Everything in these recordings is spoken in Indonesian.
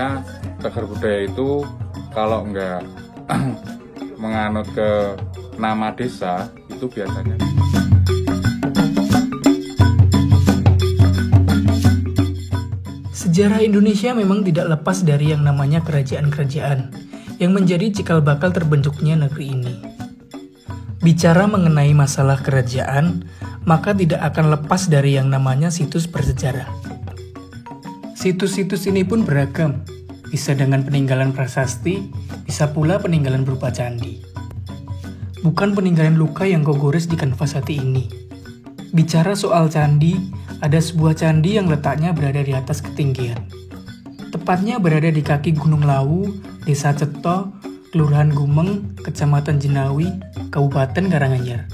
biasanya cagar budaya itu kalau nggak menganut ke nama desa itu biasanya. Sejarah Indonesia memang tidak lepas dari yang namanya kerajaan-kerajaan yang menjadi cikal bakal terbentuknya negeri ini. Bicara mengenai masalah kerajaan, maka tidak akan lepas dari yang namanya situs bersejarah. Situs-situs ini pun beragam, bisa dengan peninggalan prasasti, bisa pula peninggalan berupa candi. Bukan peninggalan luka yang gogores di kanvas hati ini. Bicara soal candi, ada sebuah candi yang letaknya berada di atas ketinggian. Tepatnya berada di kaki Gunung Lawu, Desa Ceto, Kelurahan Gumeng, Kecamatan Jenawi, Kabupaten Karanganyar.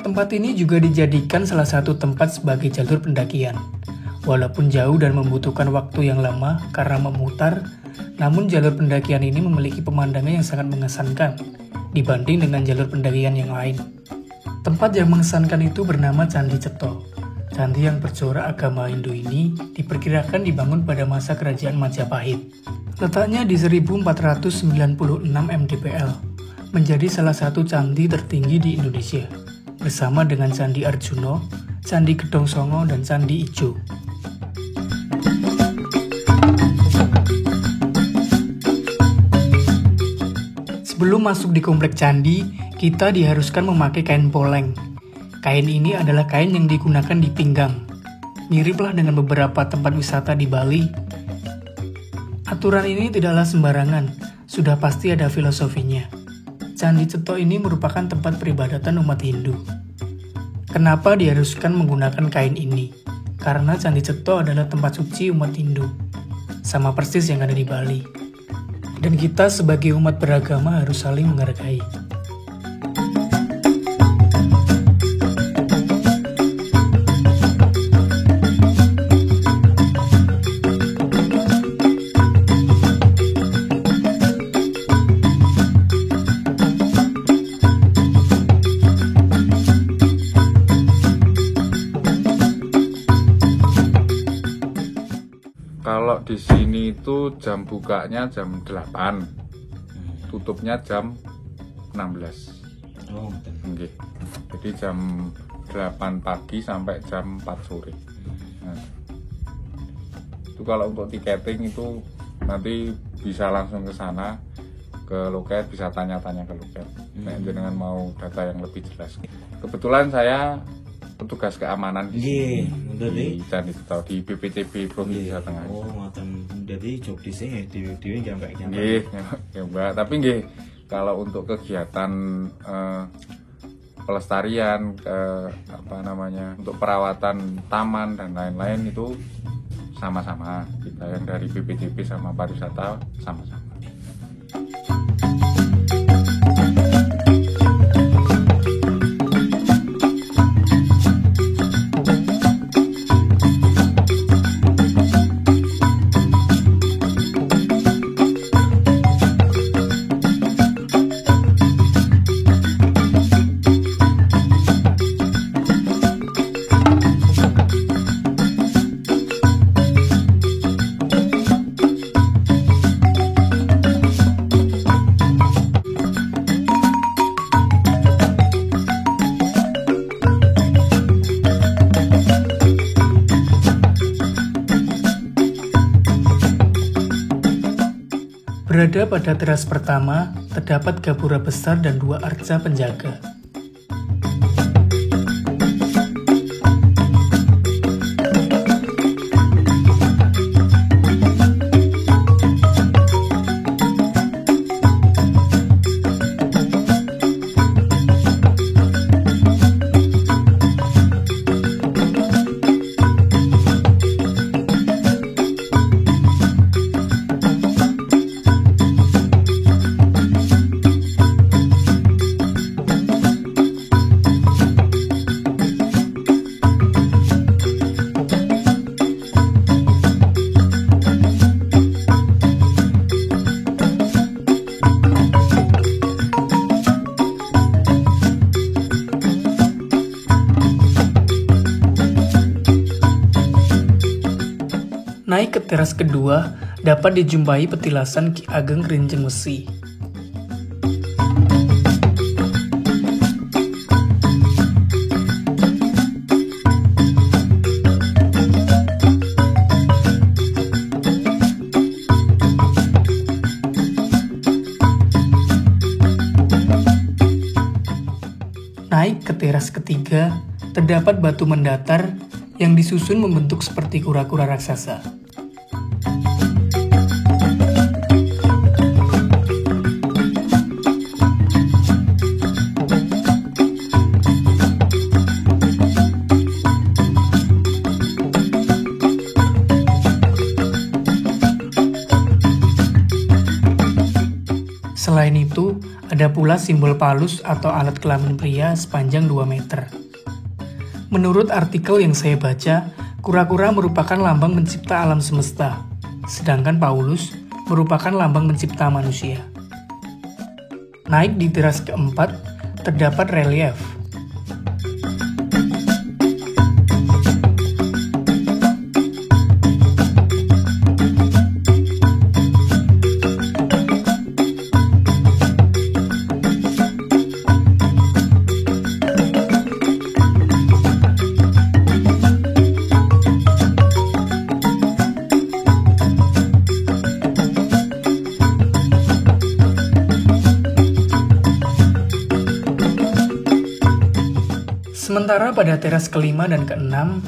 Tempat ini juga dijadikan salah satu tempat sebagai jalur pendakian. Walaupun jauh dan membutuhkan waktu yang lama karena memutar, namun jalur pendakian ini memiliki pemandangan yang sangat mengesankan dibanding dengan jalur pendakian yang lain. Tempat yang mengesankan itu bernama Candi Ceto. Candi yang bercorak agama Hindu ini diperkirakan dibangun pada masa kerajaan Majapahit. Letaknya di 1496 mdpl, menjadi salah satu candi tertinggi di Indonesia, bersama dengan Candi Arjuno, Candi Gedong Songo, dan Candi Ijo. Sebelum masuk di komplek candi, kita diharuskan memakai kain poleng. Kain ini adalah kain yang digunakan di pinggang. Miriplah dengan beberapa tempat wisata di Bali. Aturan ini tidaklah sembarangan, sudah pasti ada filosofinya. Candi Ceto ini merupakan tempat peribadatan umat Hindu. Kenapa diharuskan menggunakan kain ini? Karena Candi Ceto adalah tempat suci umat Hindu, sama persis yang ada di Bali. Dan kita sebagai umat beragama harus saling menghargai. Kalau di sini itu jam bukanya jam 8, tutupnya jam 16. Oh, betul. Okay. Jadi jam 8 pagi sampai jam 4 sore. Nah, itu kalau untuk tiketing itu nanti bisa langsung ke sana, ke loket, bisa tanya-tanya ke loket. Nah, dengan mau data yang lebih jelas. Kebetulan saya petugas keamanan di Candi Ceto di BPCB Provinsi Jawa Tengah. Oh, ngoten. Jadi job di sini dhewe nggih Mbak. Nggih, ya Mbak. Tapi nggih kalau untuk kegiatan pelestarian untuk perawatan taman dan lain-lain itu sama-sama. Kita yang dari BPCB sama pariwisata sama-sama. Berada pada teras pertama, terdapat gapura besar dan 2 arca penjaga. Naik ke teras kedua, dapat dijumpai petilasan Ki Ageng Kerinjeng Wesi. Naik ke teras ketiga, terdapat batu mendatar yang disusun membentuk seperti kura-kura raksasa. Selain itu, ada pula simbol palus atau alat kelamin pria sepanjang 2 meter. Menurut artikel yang saya baca, kura-kura merupakan lambang pencipta alam semesta, sedangkan Paulus merupakan lambang pencipta manusia. Naik di teras keempat, terdapat relief. Sementara pada teras kelima dan keenam,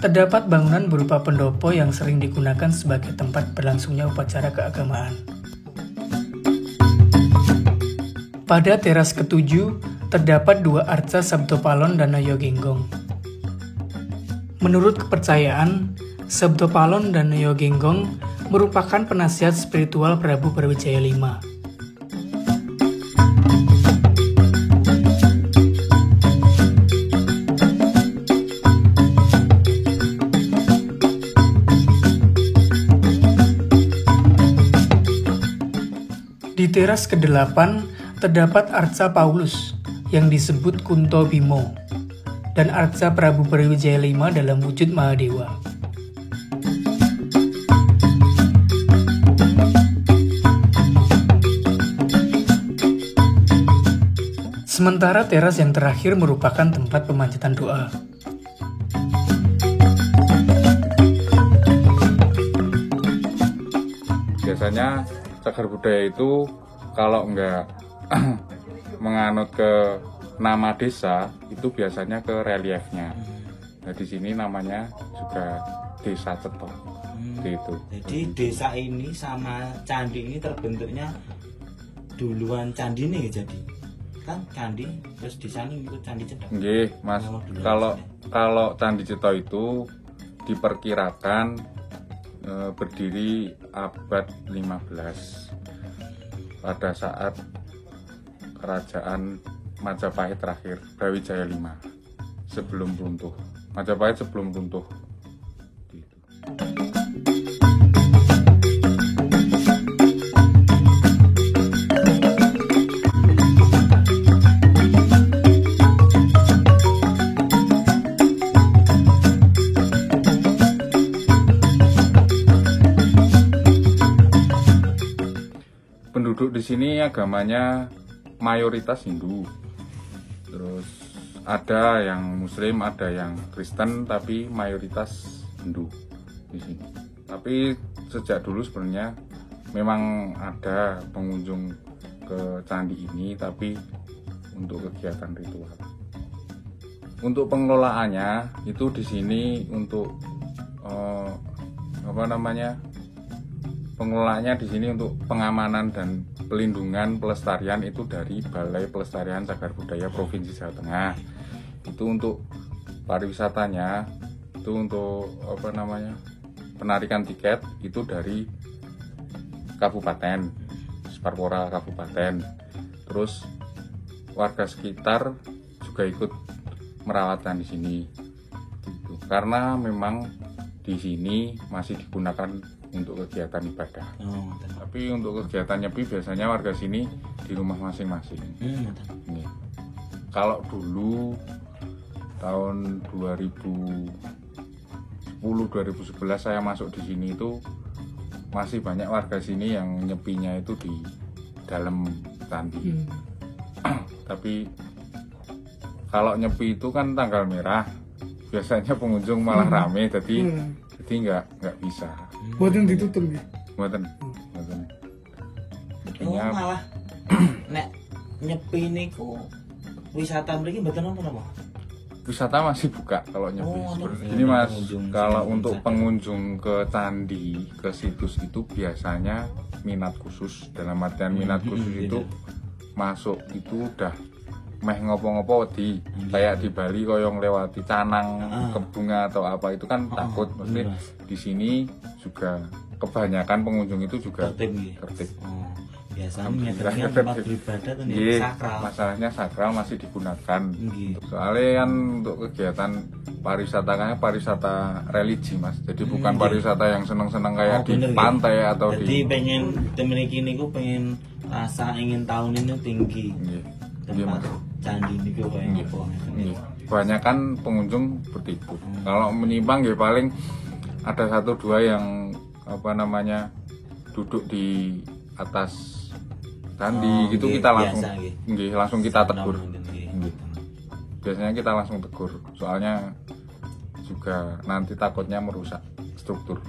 terdapat bangunan berupa pendopo yang sering digunakan sebagai tempat berlangsungnya upacara keagamaan. Pada teras ketujuh, terdapat 2 arca Sabdo Palon dan Noyo Genggong. Menurut kepercayaan, Sabdo Palon dan Noyo Genggong merupakan penasihat spiritual Prabu Brawijaya V. Di teras ke-8 terdapat arca Paulus yang disebut Kunto Bimo dan arca Prabu Brawijaya V dalam wujud Mahadewa. Sementara teras yang terakhir merupakan tempat pemanjatan doa. Biasanya cagar budaya itu kalau enggak menganut ke nama desa itu biasanya ke reliefnya. Nah di sini namanya juga Desa Cetok. Gitu. Jadi desa ini sama candi ini terbentuknya duluan candi nih jadi kan candi terus di sana ikut candi Cetok. Nggih, Mas. Kalau Candi Cetok itu diperkirakan berdiri abad 15 pada saat kerajaan Majapahit terakhir, Brawijaya V sebelum runtuh. Majapahit sebelum runtuh. Gitu. Penduduk di sini agamanya mayoritas Hindu. Terus ada yang Muslim, ada yang Kristen, tapi mayoritas Hindu di sini. Tapi sejak dulu sebenarnya memang ada pengunjung ke candi ini, tapi untuk kegiatan ritual. Untuk pengelolaannya itu di sini untuk pengelolaannya di sini untuk pengamanan dan pelindungan pelestarian itu dari Balai Pelestarian Cagar Budaya Provinsi Jawa Tengah. Itu untuk pariwisatanya, itu untuk penarikan tiket itu dari Kabupaten Parpora Kabupaten. Terus warga sekitar juga ikut merawatkan di sini. Gitu. Karena memang di sini masih digunakan untuk kegiatan ibadah. Tapi untuk kegiatan nyepi biasanya warga sini di rumah masing-masing. Kalau dulu tahun 2010-2011 saya masuk di sini itu masih banyak warga sini yang nyepinya itu di dalam candi. Tapi kalau nyepi itu kan tanggal merah, biasanya pengunjung malah rame, jadi nggak bisa. Buatan ditutup ya. Buatan. Oh, malah nek nyepi niku wisata mriki mboten napa-napa. Wisata masih buka kalau nyepi. Oh, Seperti untuk ini Mas, pengunjung kalau sini untuk wisata. pengunjung ke candi, ke situs itu biasanya minat khusus. Dalam artian minat khusus itu masuk itu udah meh ngopo-ngopo di kayak di Bali koyong lewati canang ke bunga atau apa itu kan takut. Mesti di sini juga kebanyakan pengunjung itu juga Tertib nggih. tertib. Oh, biasanya Alhamdulillah, nyetrika tempat beribadah tuh nih Iya, sakral. masalahnya sakral masih digunakan. Nggih. Soalnya kan untuk kegiatan pariwisata kan pariwisata religi Mas. Jadi bukan pariwisata yang seneng-seneng kayak di bener, pantai atau Jadi di pengen temriki niku pengen rasa ingin tahu ini tinggi. Nggih. Nggih, Tempat Mas. candi niku kayak apa. Nggih. Kebanyakan pengunjung seperti itu. Kalau menyimpang ya paling ada satu dua yang apa namanya duduk di atas candi gitu nggih, kita langsung biasa, nggih. nggih, langsung kita tegur. Nggih. Nggih. Biasanya kita langsung tegur. Soalnya juga nanti takutnya merusak struktur.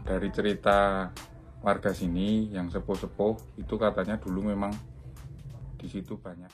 Dari cerita warga sini yang sepuh-sepuh itu katanya dulu memang di situ banyak